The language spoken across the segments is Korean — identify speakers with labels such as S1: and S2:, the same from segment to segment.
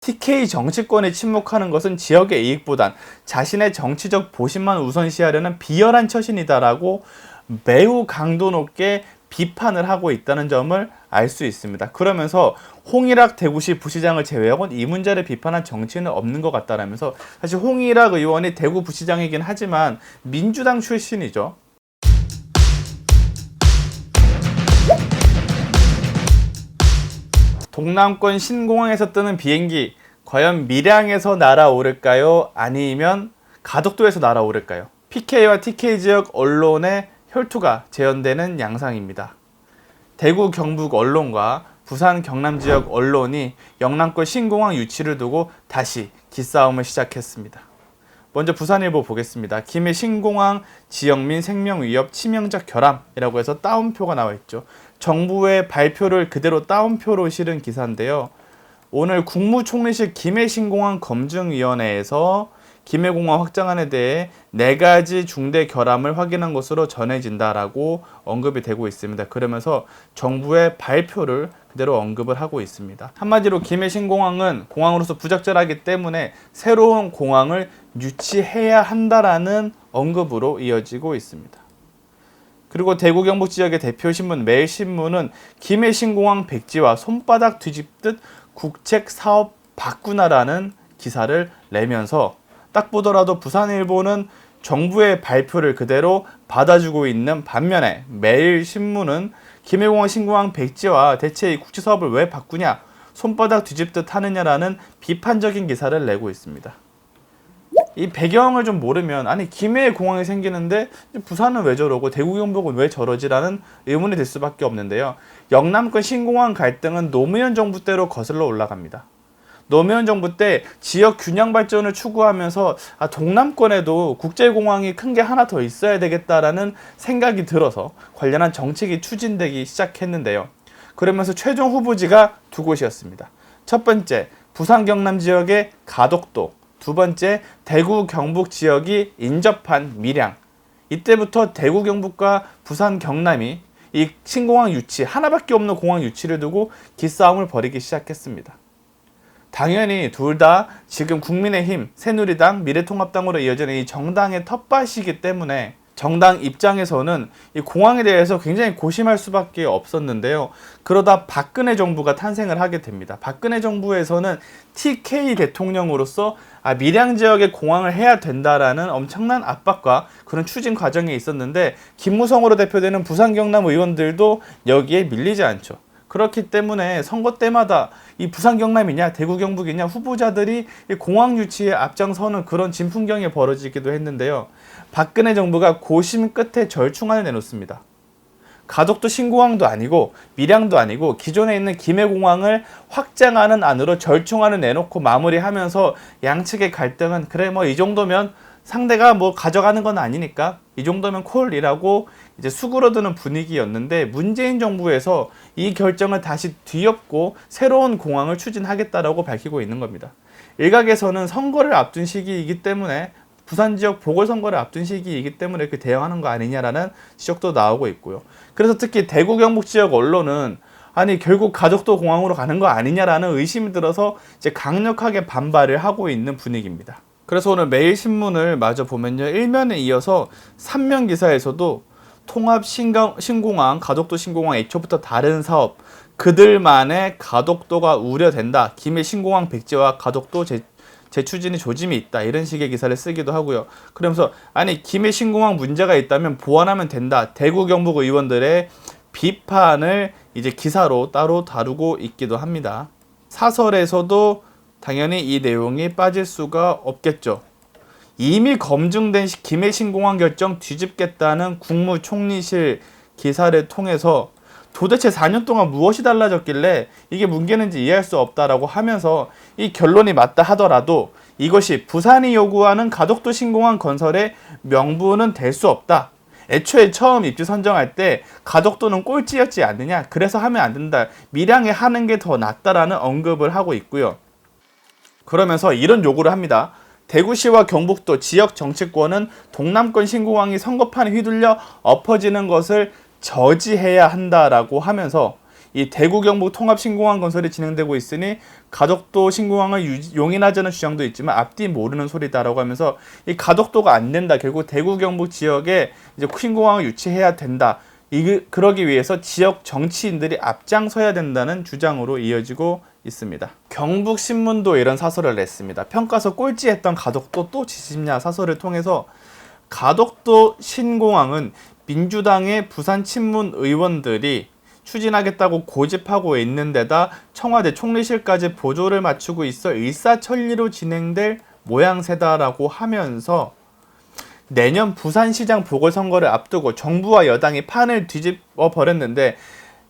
S1: TK 정치권에 침묵하는 것은 지역의 이익보단 자신의 정치적 보신만 우선시하려는 비열한 처신이다라고 매우 강도 높게 비판을 하고 있다는 점을 알 수 있습니다. 그러면서 홍일학 대구시 부시장을 제외하고는 이 문제를 비판한 정치인은 없는 것 같다라면서, 사실 홍일학 의원이 대구 부시장이긴 하지만 민주당 출신이죠. 동남권 신공항에서 뜨는 비행기 과연 밀양에서 날아오를까요? 아니면 가덕도에서 날아오를까요? PK와 TK 지역 언론의 혈투가 재현되는 양상입니다. 대구 경북 언론과 부산 경남 지역 언론이 영남권 신공항 유치를 두고 다시 기싸움을 시작했습니다. 먼저 부산일보 보겠습니다. 김해 신공항 지역민 생명 위협 치명적 결함이라고 해서 따옴표가 나와 있죠. 정부의 발표를 그대로 따옴표로 실은 기사인데요. 오늘 국무총리실 김해 신공항 검증위원회에서 김해공항 확장안에 대해 4가지 중대 결함을 확인한 것으로 전해진다라고 언급이 되고 있습니다. 그러면서 정부의 발표를 그대로 언급을 하고 있습니다. 한마디로 김해 신공항은 공항으로서 부적절하기 때문에 새로운 공항을 유치해야 한다라는 언급으로 이어지고 있습니다. 그리고 대구 경북 지역의 대표신문 매일신문은 김해 신공항 백지와 손바닥 뒤집듯 국책 사업 바꾸나라는 기사를 내면서 딱 보더라도 부산일보는 정부의 발표를 그대로 받아주고 있는 반면에 매일신문은 김해공항 신공항 백지와 대체 이 국제사업을 왜 바꾸냐, 손바닥 뒤집듯 하느냐라는 비판적인 기사를 내고 있습니다. 이 배경을 좀 모르면 아니 김해에 공항이 생기는데 부산은 왜 저러고 대구 경북은 왜 저러지라는 의문이 들 수밖에 없는데요. 영남권 신공항 갈등은 노무현 정부 때로 거슬러 올라갑니다. 노무현 정부 때 지역 균형 발전을 추구하면서 동남권에도 국제공항이 큰 게 하나 더 있어야 되겠다라는 생각이 들어서 관련한 정책이 추진되기 시작했는데요. 그러면서 최종 후보지가 2곳이었습니다. 첫 번째, 부산 경남 지역의 가덕도, 두 번째, 대구 경북 지역이 인접한 밀양. 이때부터 대구 경북과 부산 경남이 이 신공항 유치, 하나밖에 없는 공항 유치를 두고 기싸움을 벌이기 시작했습니다. 당연히 둘 다 지금 국민의힘, 새누리당, 미래통합당으로 이어지는 이 정당의 텃밭이기 때문에 정당 입장에서는 이 공항에 대해서 굉장히 고심할 수밖에 없었는데요. 그러다 박근혜 정부가 탄생을 하게 됩니다. 박근혜 정부에서는 TK 대통령으로서 밀양 지역에 공항을 해야 된다라는 엄청난 압박과 그런 추진 과정에 있었는데 김무성으로 대표되는 부산 경남 의원들도 여기에 밀리지 않죠. 그렇기 때문에 선거 때마다 이 부산 경남이냐 대구 경북이냐 후보자들이 공항 유치에 앞장서는 그런 진풍경이 벌어지기도 했는데요. 박근혜 정부가 고심 끝에 절충안을 내놓습니다. 가덕도 신공항도 아니고 밀양도 아니고 기존에 있는 김해공항을 확장하는 안으로 절충안을 내놓고 마무리하면서 양측의 갈등은 그래 뭐 이 정도면 상대가 뭐 가져가는 건 아니니까 이 정도면 콜이라고 이제 수그러드는 분위기였는데 문재인 정부에서 이 결정을 다시 뒤엎고 새로운 공항을 추진하겠다라고 밝히고 있는 겁니다. 일각에서는 선거를 앞둔 시기이기 때문에 부산 지역 보궐선거를 앞둔 시기이기 때문에 이렇게 대응하는 거 아니냐라는 지적도 나오고 있고요. 그래서 특히 대구 경북 지역 언론은 아니 결국 가덕도 공항으로 가는 거 아니냐라는 의심이 들어서 이제 강력하게 반발을 하고 있는 분위기입니다. 그래서 오늘 매일신문을 마저 보면요. 1면에 이어서 3면 기사에서도 통합 신공항, 가덕도 신공항 애초부터 다른 사업, 그들만의 가덕도가 우려된다. 김해 신공항 백지와 가덕도 재추진이 조짐이 있다. 이런 식의 기사를 쓰기도 하고요. 그러면서 아니 김해 신공항 문제가 있다면 보완하면 된다. 대구 경북 의원들의 비판을 이제 기사로 따로 다루고 있기도 합니다. 사설에서도 당연히 이 내용이 빠질 수가 없겠죠. 이미 검증된 김해 신공항 결정 뒤집겠다는 국무총리실 기사를 통해서 도대체 4년 동안 무엇이 달라졌길래 이게 문제는지 이해할 수 없다라고 하면서 이 결론이 맞다 하더라도 이것이 부산이 요구하는 가덕도 신공항 건설의 명분은 될 수 없다. 애초에 처음 입지 선정할 때 가덕도는 꼴찌였지 않느냐. 그래서 하면 안 된다. 밀양에 하는 게 더 낫다라는 언급을 하고 있고요. 그러면서 이런 요구를 합니다. 대구시와 경북도 지역 정치권은 동남권 신공항이 선거판에 휘둘려 엎어지는 것을 저지해야 한다라고 하면서 이 대구 경북 통합 신공항 건설이 진행되고 있으니 가덕도 신공항을 용인하자는 주장도 있지만 앞뒤 모르는 소리다라고 하면서 이 가덕도가 안 된다. 결국 대구 경북 지역에 이제 신공항을 유치해야 된다. 그러기 위해서 지역 정치인들이 앞장서야 된다는 주장으로 이어지고 있습니다. 경북신문도 이런 사설을 냈습니다. 평가서 꼴찌했던 가덕도 또 지집냐 사설을 통해서 가덕도 신공항은 민주당의 부산 친문 의원들이 추진하겠다고 고집하고 있는 데다 청와대 총리실까지 보조를 맞추고 있어 일사천리로 진행될 모양새다라고 하면서 내년 부산시장 보궐선거를 앞두고 정부와 여당이 판을 뒤집어 버렸는데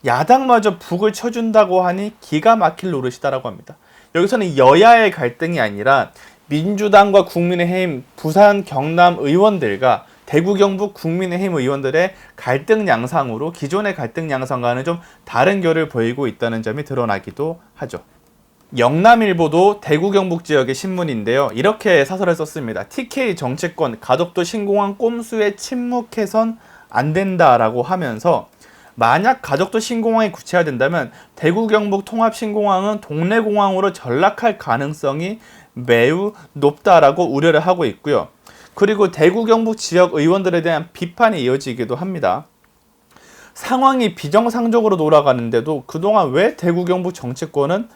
S1: 야당마저 북을 쳐준다고 하니 기가 막힐 노릇이다라고 합니다. 여기서는 여야의 갈등이 아니라 민주당과 국민의힘 부산 경남 의원들과 대구 경북 국민의힘 의원들의 갈등 양상으로 기존의 갈등 양상과는 좀 다른 결을 보이고 있다는 점이 드러나기도 하죠. 영남일보도 대구 경북 지역의 신문인데요. 이렇게 사설을 썼습니다. TK 정치권 가덕도 신공항 꼼수에 침묵해선 안 된다라고 하면서 만약 가덕도 신공항이 구체화된다면 대구 경북 통합 신공항은 동래 공항으로 전락할 가능성이 매우 높다라고 우려를 하고 있고요. 그리고 대구 경북 지역 의원들에 대한 비판이 이어지기도 합니다. 상황이 비정상적으로 돌아가는데도 그동안 왜 대구 경북 정치권은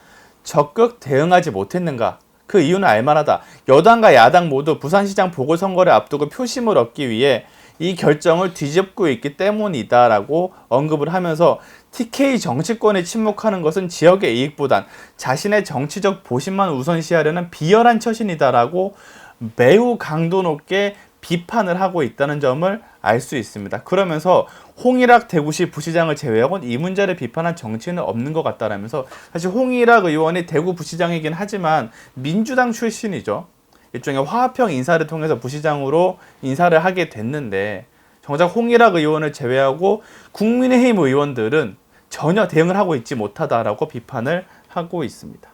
S1: 적극 대응하지 못했는가? 그 이유는 알만하다. 여당과 야당 모두 부산시장 보궐선거를 앞두고 표심을 얻기 위해 이 결정을 뒤집고 있기 때문이다 라고 언급을 하면서 TK 정치권에 침묵하는 것은 지역의 이익보단 자신의 정치적 보신만 우선시하려는 비열한 처신이다 라고 매우 강도 높게 비판을 하고 있다는 점을 알 수 있습니다. 그러면서 홍일학 대구시 부시장을 제외하고는 이 문제를 비판한 정치인은 없는 것 같다라면서 사실 홍일학 의원이 대구 부시장이긴 하지만 민주당 출신이죠. 일종의 화합형 인사를 통해서 부시장으로 인사를 하게 됐는데 정작 홍일학 의원을 제외하고 국민의힘 의원들은 전혀 대응을 하고 있지 못하다라고 비판을 하고 있습니다.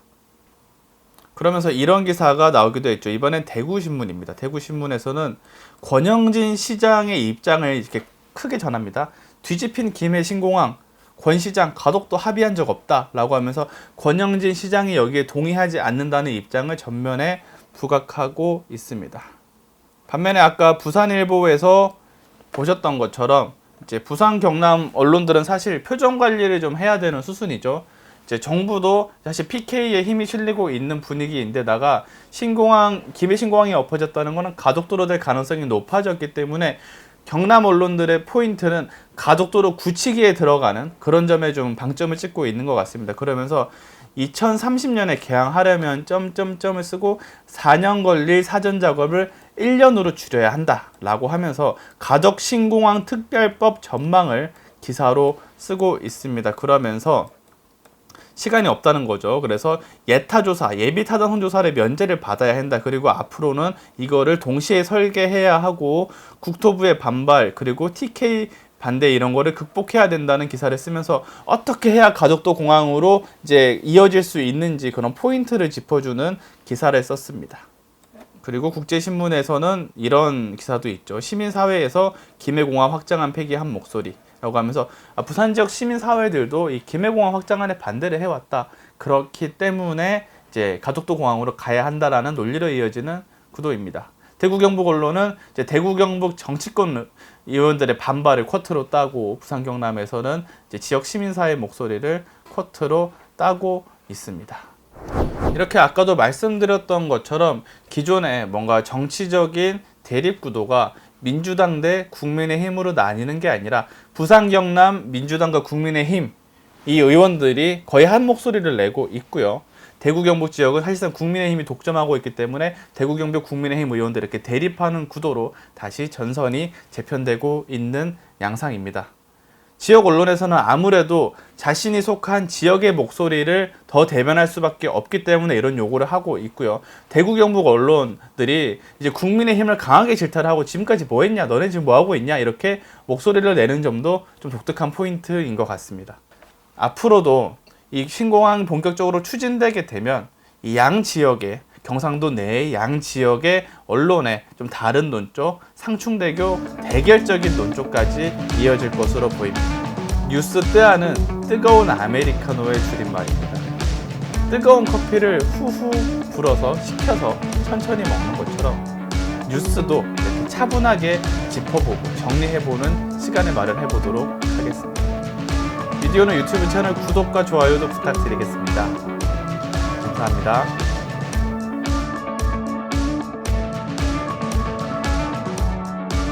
S1: 그러면서 이런 기사가 나오기도 했죠. 이번엔 대구신문입니다. 대구신문에서는 권영진 시장의 입장을 이렇게 크게 전합니다. 뒤집힌 김해 신공항, 권 시장 가덕도 합의한 적 없다라고 하면서 권영진 시장이 여기에 동의하지 않는다는 입장을 전면에 부각하고 있습니다. 반면에 아까 부산일보에서 보셨던 것처럼 이제 부산 경남 언론들은 사실 표정 관리를 좀 해야 되는 수순이죠. 이제 정부도 사실 PK에 힘이 실리고 있는 분위기인데다가 김해 신공항이 엎어졌다는 것은 가덕도로 될 가능성이 높아졌기 때문에 경남 언론들의 포인트는 가덕도로 굳히기에 들어가는 그런 점에 좀 방점을 찍고 있는 것 같습니다. 그러면서 2030년에 개항하려면 점점점을 쓰고 4년 걸릴 사전 작업을 1년으로 줄여야 한다라고 하면서 가덕 신공항 특별법 전망을 기사로 쓰고 있습니다. 그러면서 시간이 없다는 거죠. 그래서 예타조사, 예비타당성 조사를 면제를 받아야 한다. 그리고 앞으로는 이거를 동시에 설계해야 하고 국토부의 반발 그리고 TK 반대 이런 거를 극복해야 된다는 기사를 쓰면서 어떻게 해야 가덕도 공항으로 이제 이어질 수 있는지 그런 포인트를 짚어주는 기사를 썼습니다. 그리고 국제신문에서는 이런 기사도 있죠. 시민사회에서 김해공항 확장안 폐기한 목소리 라고 하면서 부산 지역 시민사회들도 이 김해공항 확장안에 반대를 해왔다. 그렇기 때문에 이제 가덕도 공항으로 가야 한다라는 논리로 이어지는 구도입니다. 대구 경북 언론은 이제 대구 경북 정치권 의원들의 반발을 쿼트로 따고 부산 경남에서는 이제 지역 시민사회 목소리를 쿼트로 따고 있습니다. 이렇게 아까도 말씀드렸던 것처럼 기존에 뭔가 정치적인 대립 구도가 민주당 대 국민의힘으로 나뉘는 게 아니라 부산 경남 민주당과 국민의힘 이 의원들이 거의 한 목소리를 내고 있고요. 대구 경북 지역은 사실상 국민의힘이 독점하고 있기 때문에 대구 경북 국민의힘 의원들이 이렇게 대립하는 구도로 다시 전선이 재편되고 있는 양상입니다. 지역 언론에서는 아무래도 자신이 속한 지역의 목소리를 더 대변할 수밖에 없기 때문에 이런 요구를 하고 있고요. 대구 경북 언론들이 이제 국민의힘을 강하게 질타를 하고 지금까지 뭐 했냐, 너네 지금 뭐 하고 있냐 이렇게 목소리를 내는 점도 좀 독특한 포인트인 것 같습니다. 앞으로도 이 신공항이 본격적으로 추진되게 되면 이 양 지역의 경상도 내의 양 지역의 언론의 좀 다른 논조, 상충대교 대결적인 논조까지 이어질 것으로 보입니다. 뉴스 뜨아는 뜨거운 아메리카노의 줄임말입니다. 뜨거운 커피를 후후 불어서 식혀서 천천히 먹는 것처럼 뉴스도 이렇게 차분하게 짚어보고 정리해보는 시간을 마련해보도록 하겠습니다. 비디오는 유튜브 채널 구독과 좋아요도 부탁드리겠습니다. 감사합니다.